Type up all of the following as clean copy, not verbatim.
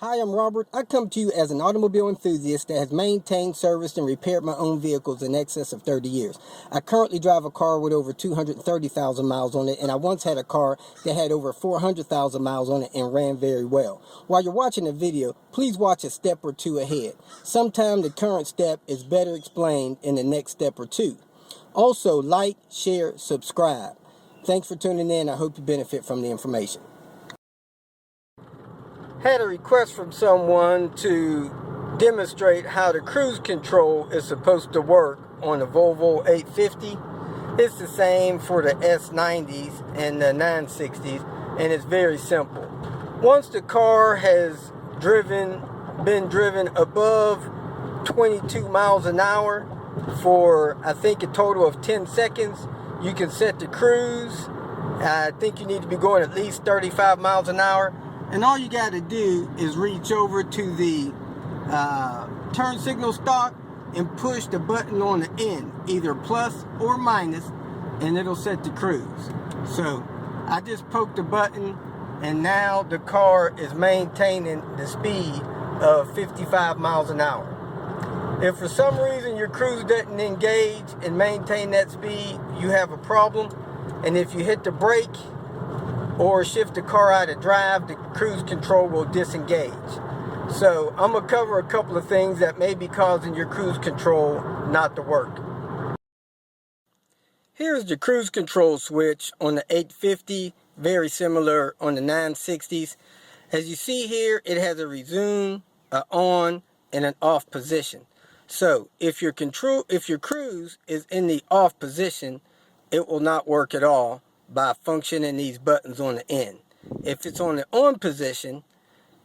Hi, I'm Robert. I come to you as an automobile enthusiast that has maintained, serviced, and repaired my own vehicles in excess of 30 years. I currently drive a car with over 230,000 miles on it, and I once had a car that had over 400,000 miles on it and ran very well. While you're watching the video, please watch a step or two ahead. Sometimes the current step is better explained in the next step or two. Also, like, share, subscribe. Thanks for tuning in. I hope you benefit from the information. Had a request from someone to demonstrate how the cruise control is supposed to work on the Volvo 850. It's the same for the S70s and the 960s, and it's very simple. Once the car has been driven above 22 miles an hour for I think a total of 10 seconds, you can set the cruise. I think you need to be going at least 35 miles an hour. And all you got to do is reach over to the turn signal stalk and push the button on the end, either plus or minus, and it'll set the cruise. So I just poked the button, and now the car is maintaining the speed of 55 miles an hour. If for some reason your cruise doesn't engage and maintain that speed, you have a problem. And if you hit the brake or shift the car out of drive, the cruise control will disengage. So I'm going to cover a couple of things that may be causing your cruise control not to work. Here's the cruise control switch on the 850, very similar on the 960s. As you see here, it has a resume, an on, and an off position. So if your cruise is in the off position, it will not work at all by functioning these buttons on the end. If it's on the on position,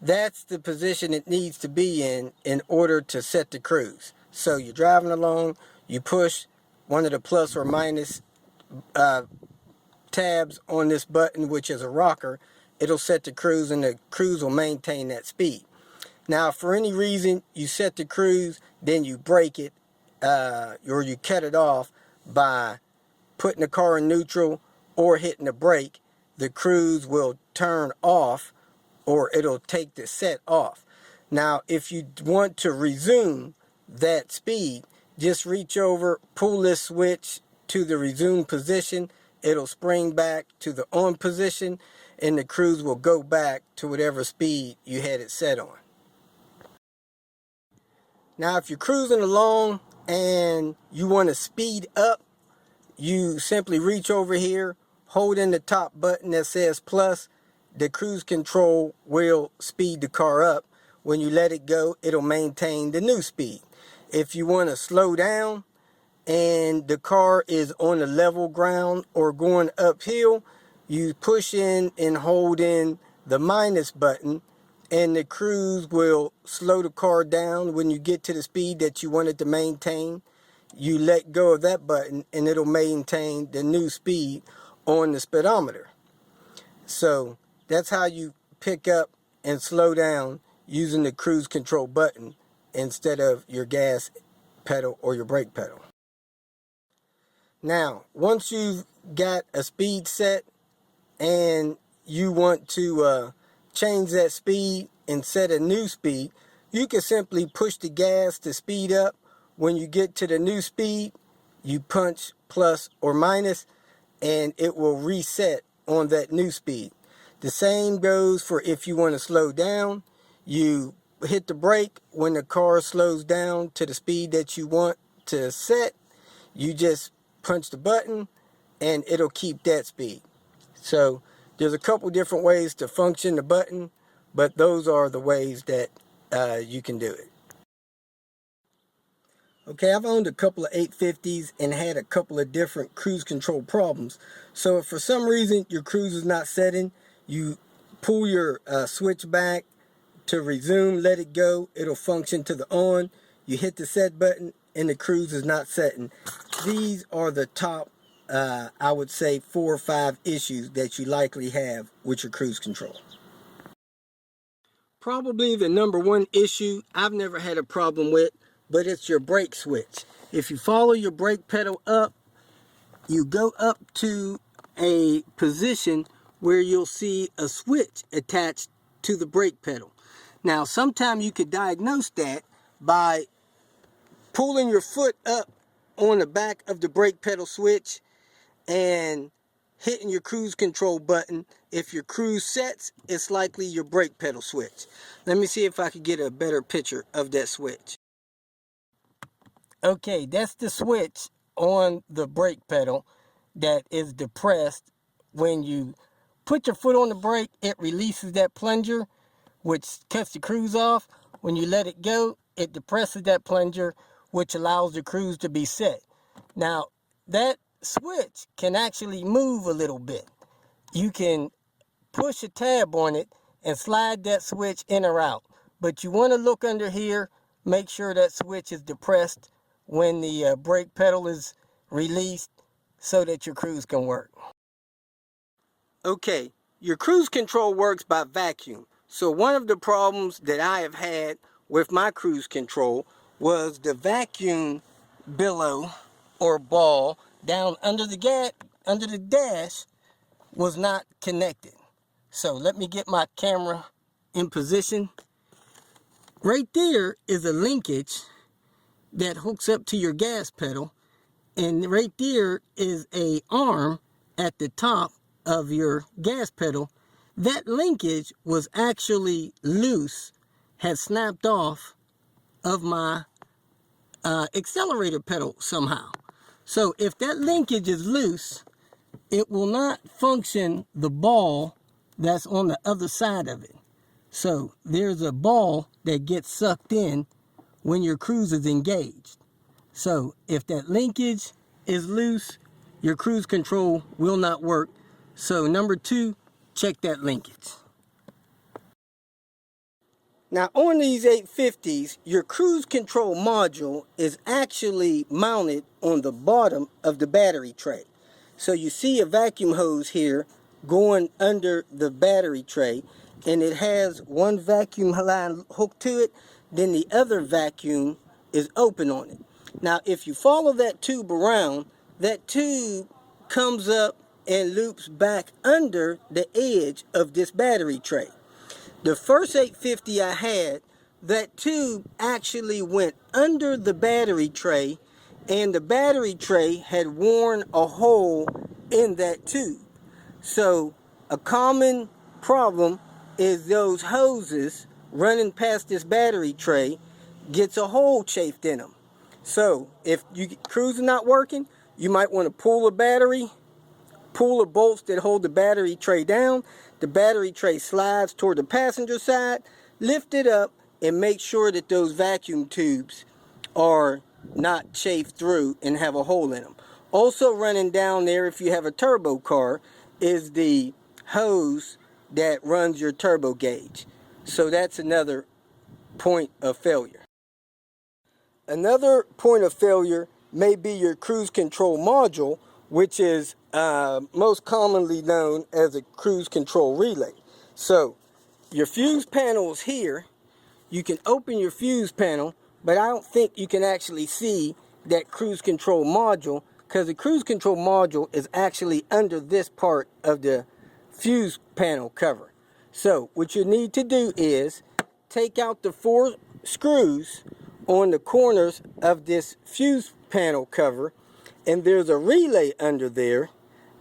that's the position it needs to be in order to set the cruise. So you're driving along, you push one of the plus or minus tabs on this button, which is a rocker, it'll set the cruise, and the cruise will maintain that speed. Now, if for any reason you set the cruise, then you break it, or you cut it off by putting the car in neutral or hitting the brake, the cruise will turn off, or it'll take the set off. Now, if you want to resume that speed, just reach over, pull this switch to the resume position, it'll spring back to the on position, and the cruise will go back to whatever speed you had it set on. Now, if you're cruising along and you want to speed up, you simply reach over here, hold in the top button that says plus. The cruise control will speed the car up. When you let it go, it'll maintain the new speed. If you want to slow down and the car is on the level ground or going uphill, you push in and hold in the minus button, and the cruise will slow the car down. When you get to the speed that you want it to maintain, you let go of that button and it'll maintain the new speed on the speedometer. So that's how you pick up and slow down using the cruise control button instead of your gas pedal or your brake pedal. Now, once you've got a speed set and you want to change that speed and set a new speed, you can simply push the gas to speed up. When you get to the new speed, you punch plus or minus, and it will reset on that new speed. The same goes for if you want to slow down. You hit the brake. When the car slows down to the speed that you want to set, you just punch the button and it'll keep that speed. So there's a couple different ways to function the button, but those are the ways that you can do it. Okay, I've owned a couple of 850s and had a couple of different cruise control problems. So if for some reason your cruise is not setting, you pull your switch back to resume, let it go, it'll function to the on. You hit the set button and the cruise is not setting. These are the top, I would say, 4 or 5 issues that you likely have with your cruise control. Probably the number one issue I've never had a problem with, but it's your brake switch. If you follow your brake pedal up, you go up to a position where you'll see a switch attached to the brake pedal. Now, sometimes you could diagnose that by pulling your foot up on the back of the brake pedal switch and hitting your cruise control button. If your cruise sets, it's likely your brake pedal switch. Let me see if I could get a better picture of that switch. Okay, that's the switch on the brake pedal that is depressed. When you put your foot on the brake, it releases that plunger, which cuts the cruise off. When you let it go, it depresses that plunger, which allows the cruise to be set. Now, that switch can actually move a little bit. You can push a tab on it and slide that switch in or out. But you want to look under here, make sure that switch is depressed when the brake pedal is released so that your cruise can work. Okay, your cruise control works by vacuum. So one of the problems that I have had with my cruise control was the vacuum billow or ball down under the dash was not connected. So let me get my camera in position. Right there is a linkage that hooks up to your gas pedal, and right there is a arm at the top of your gas pedal. That linkage was actually loose, had snapped off of my accelerator pedal somehow. So if that linkage is loose, it will not function the ball that's on the other side of it. So there's a ball that gets sucked in when your cruise is engaged. So if that linkage is loose, your cruise control will not work. So number 2, check that linkage. Now on these 850s, your cruise control module is actually mounted on the bottom of the battery tray. So you see a vacuum hose here going under the battery tray, and it has one vacuum line hooked to it, then the other vacuum is open on it. Now if you follow that tube around, that tube comes up and loops back under the edge of this battery tray. The first 850 I had, that tube actually went under the battery tray, and the battery tray had worn a hole in that tube. So a common problem is those hoses running past this battery tray gets a hole chafed in them. So if your cruise is not working, you might want to pull the battery, pull the bolts that hold the battery tray down. The battery tray slides toward the passenger side, lift it up, and make sure that those vacuum tubes are not chafed through and have a hole in them. Also running down there, if you have a turbo car, is the hose that runs your turbo gauge. So that's another point of failure. Another point of failure may be your cruise control module, which is most commonly known as a cruise control relay. So your fuse panel is here. You can open your fuse panel, but I don't think you can actually see that cruise control module, because the cruise control module is actually under this part of the fuse panel cover. So what you need to do is take out the 4 screws on the corners of this fuse panel cover, and there's a relay under there.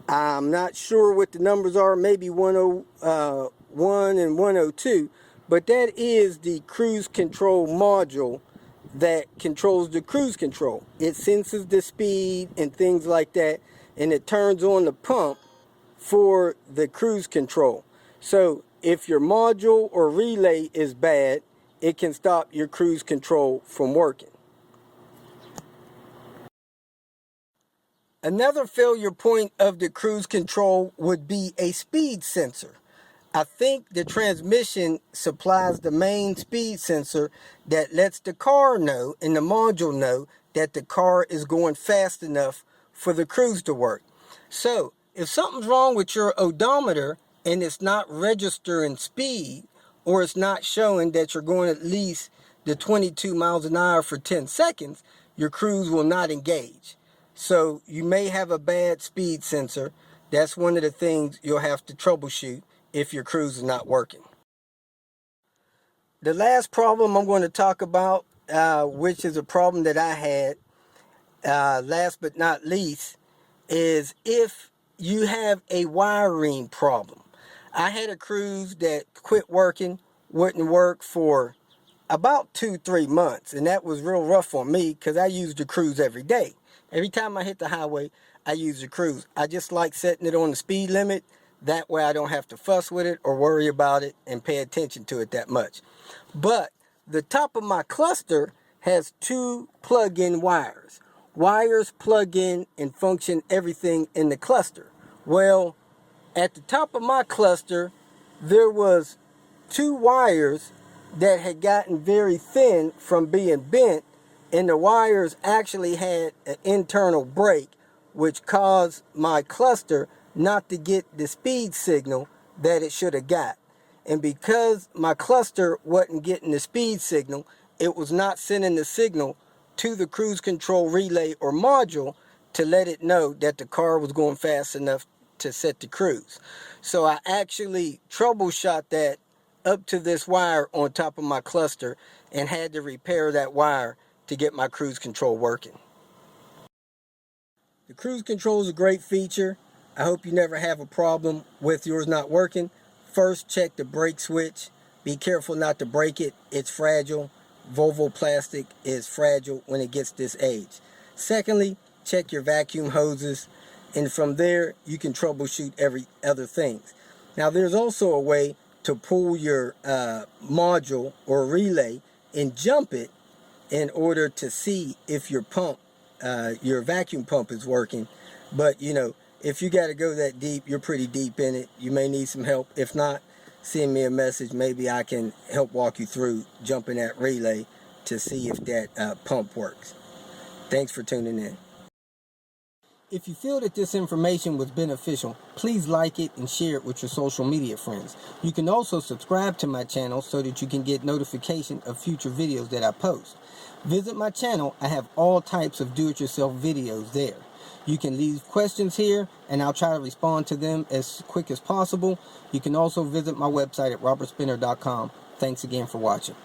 I'm not sure what the numbers are, maybe 101 and 102, but that is the cruise control module that controls the cruise control. It senses the speed and things like that, and it turns on the pump for the cruise control. So if your module or relay is bad, it can stop your cruise control from working. Another failure point of the cruise control would be a speed sensor. I think the transmission supplies the main speed sensor that lets the car know and the module know that the car is going fast enough for the cruise to work. So if something's wrong with your odometer and it's not registering speed, or it's not showing that you're going at least the 22 miles an hour for 10 seconds, your cruise will not engage. So you may have a bad speed sensor. That's one of the things you'll have to troubleshoot if your cruise is not working. The last problem I'm going to talk about, which is a problem that I had, last but not least, is if you have a wiring problem. I had a cruise that quit working, wouldn't work for about 2-3 months, and that was real rough on me because I used the cruise every day. Every time I hit the highway, I use the cruise. I just like setting it on the speed limit. That way I don't have to fuss with it or worry about it and pay attention to it that much. But the top of my cluster has 2 plug-in wires. Wires plug in and function everything in the cluster. Well, at the top of my cluster, there was 2 wires that had gotten very thin from being bent, and the wires actually had an internal break, which caused my cluster not to get the speed signal that it should have got. And because my cluster wasn't getting the speed signal, it was not sending the signal to the cruise control relay or module to let it know that the car was going fast enough to set the cruise. So I actually troubleshot that up to this wire on top of my cluster and had to repair that wire to get my cruise control working. The cruise control is a great feature. I hope you never have a problem with yours not working. First, check the brake switch. Be careful not to break it. It's fragile. Volvo plastic is fragile when it gets this age. Secondly, check your vacuum hoses, and from there you can troubleshoot every other thing. Now there's also a way to pull your module or relay and jump it in order to see if your pump, your vacuum pump is working. But you know, if you got to go that deep, you're pretty deep in it. You may need some help. If not, send me a message. Maybe I can help walk you through jumping that relay to see if that pump works. Thanks for tuning in. If you feel that this information was beneficial, please like it and share it with your social media friends. You can also subscribe to my channel so that you can get notification of future videos that I post. Visit my channel. I have all types of do-it-yourself videos there. You can leave questions here and I'll try to respond to them as quick as possible. You can also visit my website at robertspinner.com. Thanks again for watching.